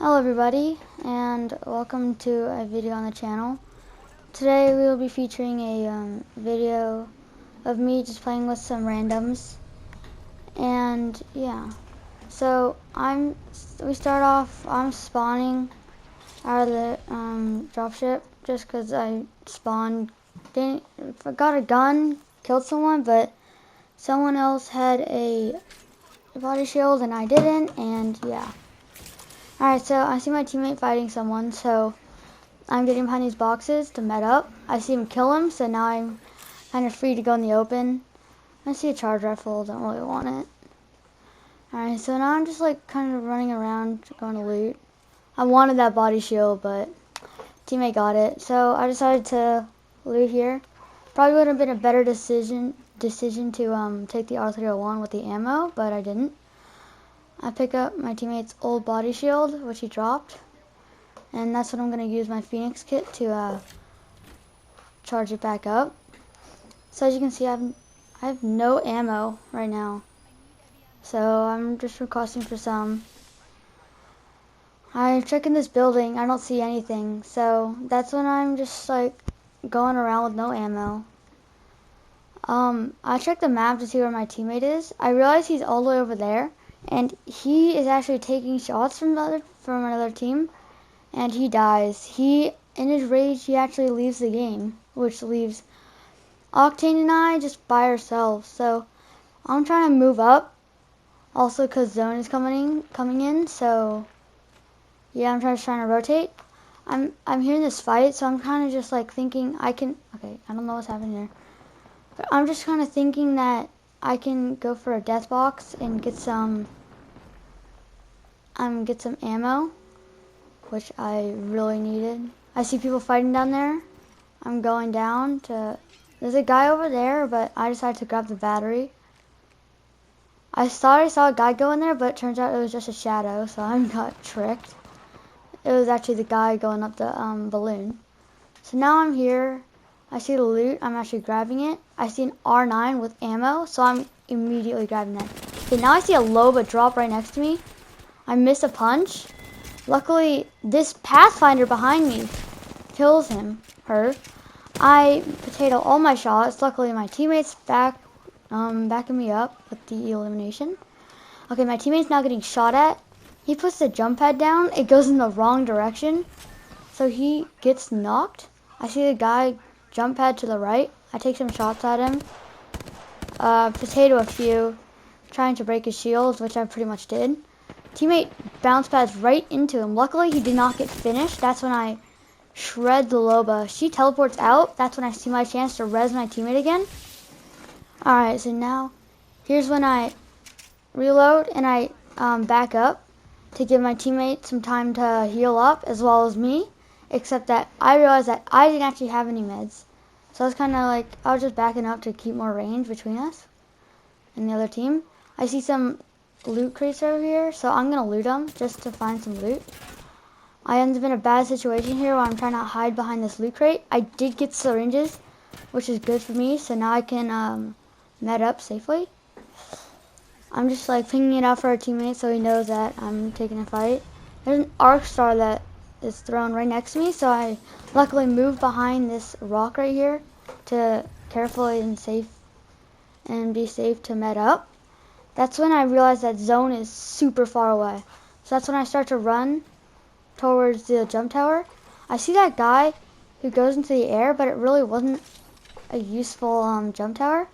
Hello everybody, and welcome to a video on the channel. Today we will be featuring a video of me just playing with some randoms. And yeah, so we start off, I'm spawning out of the dropship just because I got a gun, killed someone, but someone else had a body shield and I didn't, and yeah. Alright, so I see my teammate fighting someone, so I'm getting behind these boxes to med up. I see him kill him, so now I'm kind of free to go in the open. I see a charge rifle, don't really want it. Alright, so now I'm just like kind of running around going to loot. I wanted that body shield, but teammate got it, so I decided to loot here. Probably would have been a better decision to take the R301 with the ammo, but I didn't. I pick up my teammate's old body shield, which he dropped, and that's what I'm going to use my Phoenix kit to charge it back up. So as you can see, I have no ammo right now, so I'm just requesting for some. I'm checking this building, I don't see anything, so that's when I'm just like going around with no ammo. I checked the map to see where my teammate is. I realize he's all the way over there, and he is actually taking shots from another team, and he dies. In his rage, he actually leaves the game, which leaves Octane and I just by ourselves. So I'm trying to move up, also because zone is coming in. So yeah, I'm just trying to rotate. I'm hearing this fight, so I'm kind of just like thinking okay, I don't know what's happening here. But I'm just kind of thinking that I can go for a death box and get some ammo, which I really needed. I see people fighting down there. I'm going down to, there's a guy over there, but I decided to grab the battery. I thought I saw a guy go in there, but it turns out it was just a shadow, so I got tricked. It was actually the guy going up the balloon. So now I'm here. I see the loot. I'm actually grabbing it. I see an R9 with ammo, so I'm immediately grabbing that. Okay, now I see a Loba drop right next to me. I miss a punch. Luckily, this Pathfinder behind me kills her. I potato all my shots. Luckily, my teammate's backing me up with the elimination. Okay, my teammate's now getting shot at. He puts the jump pad down. It goes in the wrong direction, so he gets knocked. I see the guy jump pad to the right. I take some shots at him. Potato a few, trying to break his shields, which I pretty much did. Teammate bounce pads right into him. Luckily, he did not get finished. That's when I shred the Loba. She teleports out. That's when I see my chance to res my teammate again. Alright, so now here's when I reload and I back up to give my teammate some time to heal up, as well as me, except that I realized that I didn't actually have any meds. So I was kind of like, I was just backing up to keep more range between us and the other team. I see some loot crates over here, so I'm gonna loot them just to find some loot. I ended up in a bad situation here where I'm trying to hide behind this loot crate. I did get syringes, which is good for me, so now I can med up safely. I'm just like pinging it out for our teammate so he knows that I'm taking a fight. There's an arc star that is thrown right next to me, so I luckily moved behind this rock right here to carefully and be safe to med up. That's when I realized that zone is super far away. So that's when I start to run towards the jump tower. I see that guy who goes into the air, but it really wasn't a useful jump tower.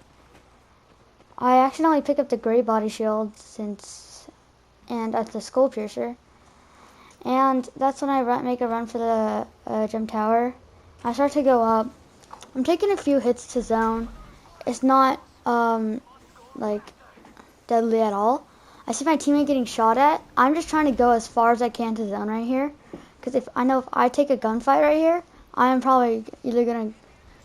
I accidentally pick up the gray body shield and at the skull piercer. And that's when I make a run for the jump tower. I start to go up. I'm taking a few hits to zone. It's not like deadly at all. I see my teammate getting shot at. I'm just trying to go as far as I can to zone right here, because if I take a gunfight right here, I am probably either gonna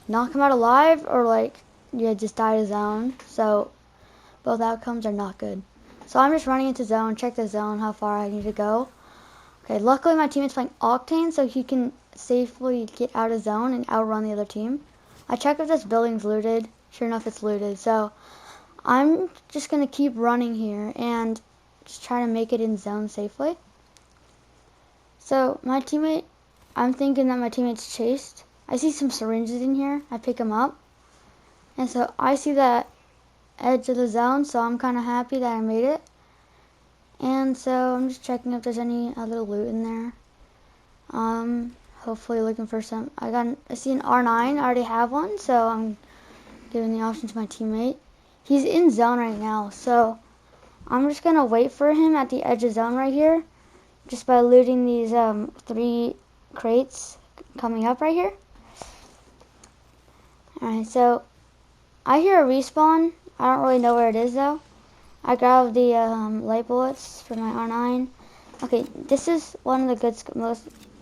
knock him out alive or like just die to zone. So both outcomes are not good. So I'm just running into zone, check the zone, how far I need to go. Okay, luckily my teammate's playing Octane, so he can safely get out of zone and outrun the other team. I check if this building's looted. Sure enough, it's looted. So I'm just going to keep running here and just try to make it in zone safely. So my teammate, I'm thinking that my teammate's chased. I see some syringes in here. I pick them up. And so I see that edge of the zone, so I'm kind of happy that I made it. And so I'm just checking if there's any other loot in there. Hopefully looking for some. I see an R9. I already have one, so I'm giving the option to my teammate. He's in zone right now, so I'm just gonna wait for him at the edge of zone right here, just by looting these 3 crates coming up right here. Alright, so I hear a respawn. I don't really know where it is though. I grabbed the light bullets for my R9. Okay, this is one of the good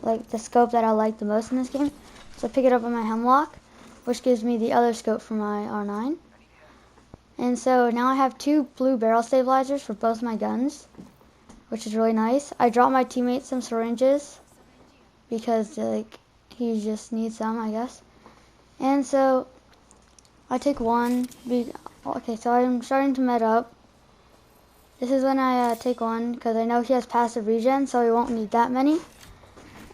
the scope that I like the most in this game. So I pick it up on my hemlock, which gives me the other scope for my R9. And so now I have 2 blue barrel stabilizers for both my guns, which is really nice. I dropped my teammate some syringes because he just needs some, I guess. And so I take one. Okay, so I'm starting to med up. This is when I take one because I know he has passive regen, so he won't need that many.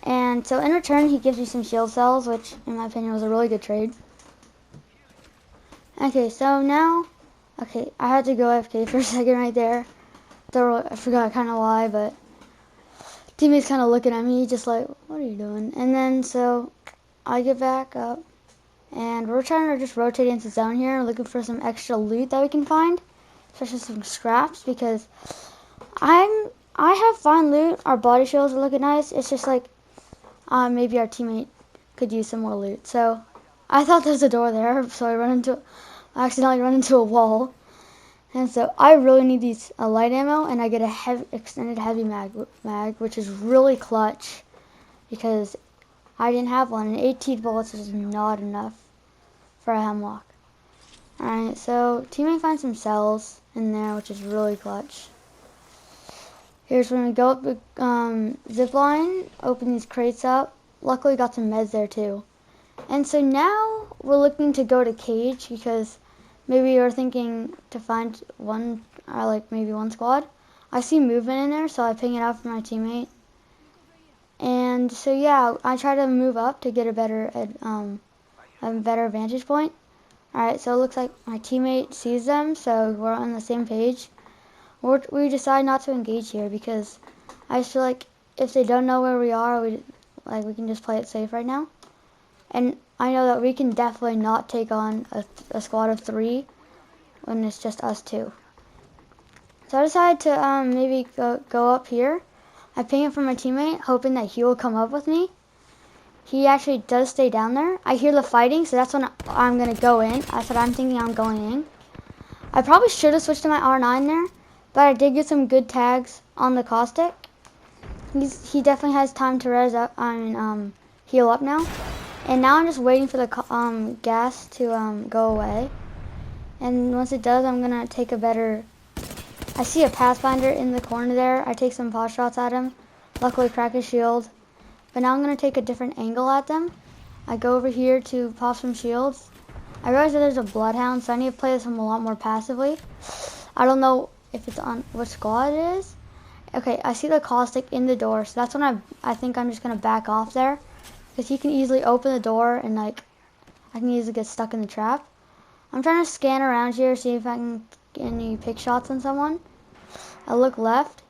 And so in return, he gives me some shield cells, which in my opinion was a really good trade. Okay, so now, okay, I had to go AFK for a second right there. I forgot kind of why, but teammate's kind of looking at me just like, what are you doing? And then so I get back up, and we're trying to just rotate into zone here, looking for some extra loot that we can find, especially some scraps, because I have fine loot. Our body shields are looking nice. It's just like maybe our teammate could use some more loot. So I thought there was a door there, so I accidentally run into a wall. And so I really need these light ammo, and I get a extended heavy mag, which is really clutch because I didn't have one, and 18 bullets is not enough for a hemlock. Alright, so teammate finds some cells in there, which is really clutch. Here's when we go up the zip line, open these crates up. Luckily got some meds there too. And so now we're looking to go to cage because maybe you're thinking to find one, or maybe one squad. I see movement in there, so I ping it out for my teammate. And so yeah, I try to move up to get a better vantage point. Alright, so it looks like my teammate sees them, so we're on the same page. We decide not to engage here because I just feel like if they don't know where we are, we can just play it safe right now. And I know that we can definitely not take on a squad of 3 when it's just us 2. So I decided to maybe go up here. I ping it for my teammate, hoping that he will come up with me. He actually does stay down there. I hear the fighting, so that's when I'm going to go in. That's what I'm thinking I'm going in. I probably should have switched to my R9 there, but I did get some good tags on the caustic. He definitely has time to heal up now. And now I'm just waiting for the gas to go away. And once it does, I'm going to take a better... I see a Pathfinder in the corner there. I take some pot shots at him. Luckily crack his shield. But now I'm going to take a different angle at them. I go over here to pop some shields. I realize that there's a bloodhound, so I need to play this one a lot more passively. I don't know if it's on what squad it is. Okay, I see the caustic in the door, so that's when I think I'm just going to back off there. Because he can easily open the door and I can easily get stuck in the trap. I'm trying to scan around here, see if I can get any pick shots on someone. I look left.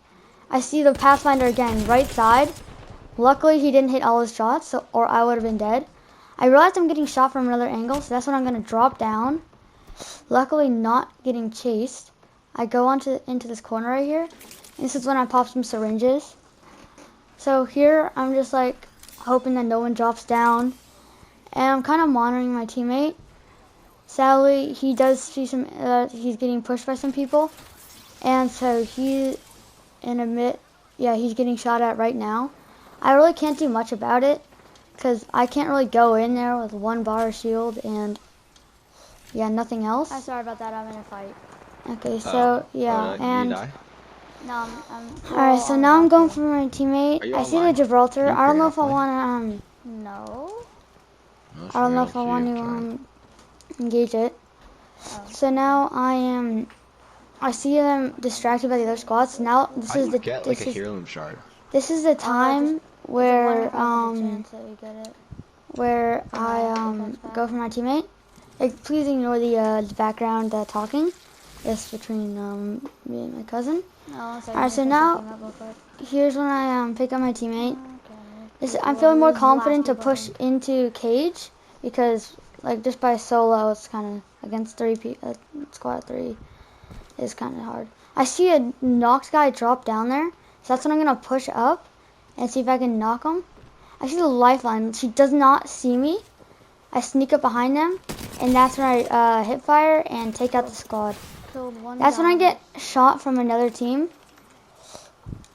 I see the Pathfinder again, right side. Luckily he didn't hit all his shots, or I would have been dead. I realized I'm getting shot from another angle, so that's when I'm going to drop down. Luckily not getting chased. I go into this corner right here. This is when I pop some syringes. So here I'm just hoping that no one drops down. And I'm kind of monitoring my teammate. Sadly, he does see he's getting pushed by some people. And so he's getting shot at right now. I really can't do much about it because I can't really go in there with 1 bar of shield and nothing else. I'm sorry about that. I'm in a fight. Okay, so and you die? no, alright. So now I'm going for my teammate. I see the Gibraltar. I don't know if I want to no. I don't know if I want to engage it. So now I see them distracted by the other squads. Now this is the get a heirloom shard. This is the time where I go for my teammate. Like, please ignore the background talking. It's between me and my cousin. Alright, so now here's when I pick up my teammate. I'm feeling more confident to push into cage because, like, just by solo, it's kind of against squad 3 is kind of hard. I see a knocked guy drop down there, so that's when I'm gonna push up and see if I can knock him. I see the lifeline. She does not see me. I sneak up behind them, and that's when I hip fire and take out the squad. That's when I get shot from another team.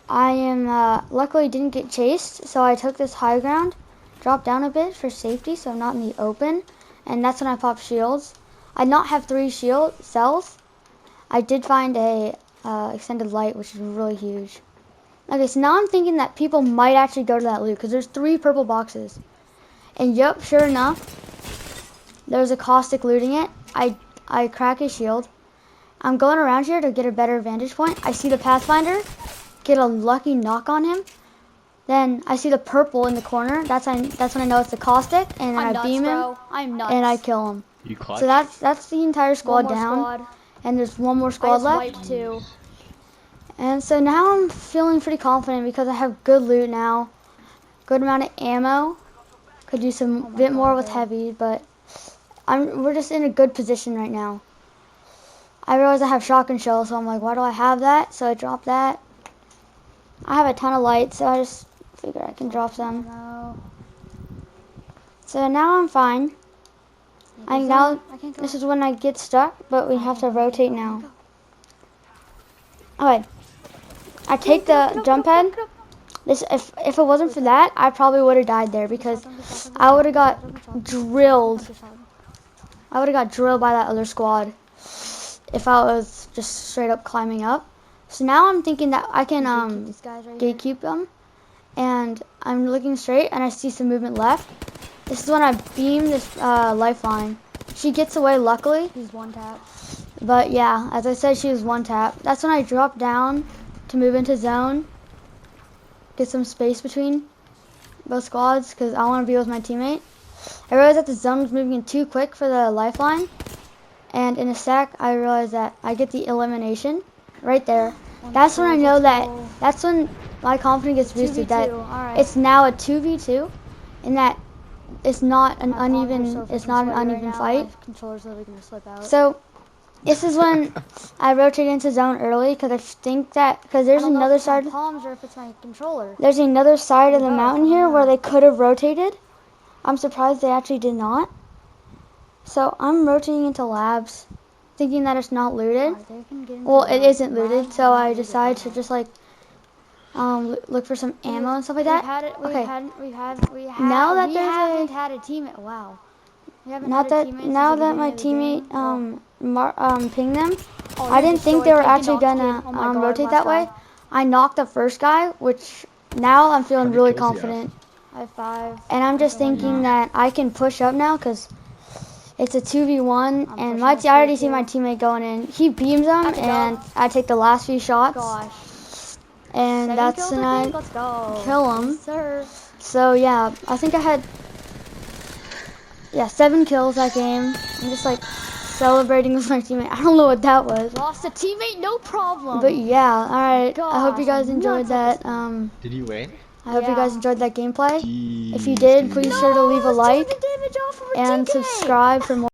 I am luckily didn't get chased, so I took this high ground, dropped down a bit for safety, so I'm not in the open, and that's when I popped shields. I not have 3 shield cells. I did find a extended light, which is really huge. Okay, so now I'm thinking that people might actually go to that loot because there's 3 purple boxes, and yep, sure enough, there's a caustic looting it. I crack his shield. I'm going around here to get a better vantage point. I see the Pathfinder. Get a lucky knock on him. Then I see the purple in the corner. That's when I know it's the caustic, and then I beam him, and I kill him. You clutch? So that's the entire squad down, and there's one more squad left. And so now I'm feeling pretty confident because I have good loot now, good amount of ammo. Could do some bit more with heavy, but we're just in a good position right now. I realize I have shotgun shells, so I'm like, why do I have that? So I drop that. I have a ton of lights, so I just figure I can drop some. So now I'm fine. This is when I get stuck, but we have to rotate now. Okay. I take the jump pad. If it wasn't for that, I probably would have died there because I would have got drilled. I would have got drilled by that other squad if I was just straight up climbing up. So now I'm thinking that I can gatekeep them, and I'm looking straight, and I see some movement left. This is when I beam this lifeline. She gets away, luckily. She's one tap. But yeah, as I said, she was one tap. That's when I drop down to move into zone, get some space between both squads because I want to be with my teammate. I realized that the zone was moving in too quick for the lifeline, and in a sec, I realized that I get the elimination. Right there. That's when I know that's when my confidence gets boosted that it's now a 2v2 and that it's not an uneven fight. So this is when I rotate into zone early because I think that there's another side. There's another side of the mountain here where they could have rotated. I'm surprised they actually did not. So I'm rotating into labs, thinking that it's not looted. Well, it isn't looted, so I decide to just like look for some ammo and stuff like that. Now that my teammate pinged them, I didn't think they were actually gonna rotate that way. I knocked the first guy, which now I'm feeling really confident. I have 5. And I'm just thinking that I can push up now because it's a 2v1, and I already see my teammate going in. He beams them, and I take the last few shots. And that's when I kill him. So yeah, I think I had 7 kills that game. I'm just like celebrating with my teammate. I don't know what that was. Lost a teammate, no problem. But yeah, all right. I hope you guys enjoyed that. Did you win? I hope you guys enjoyed that gameplay. If you did, please sure to leave a like and subscribe for more.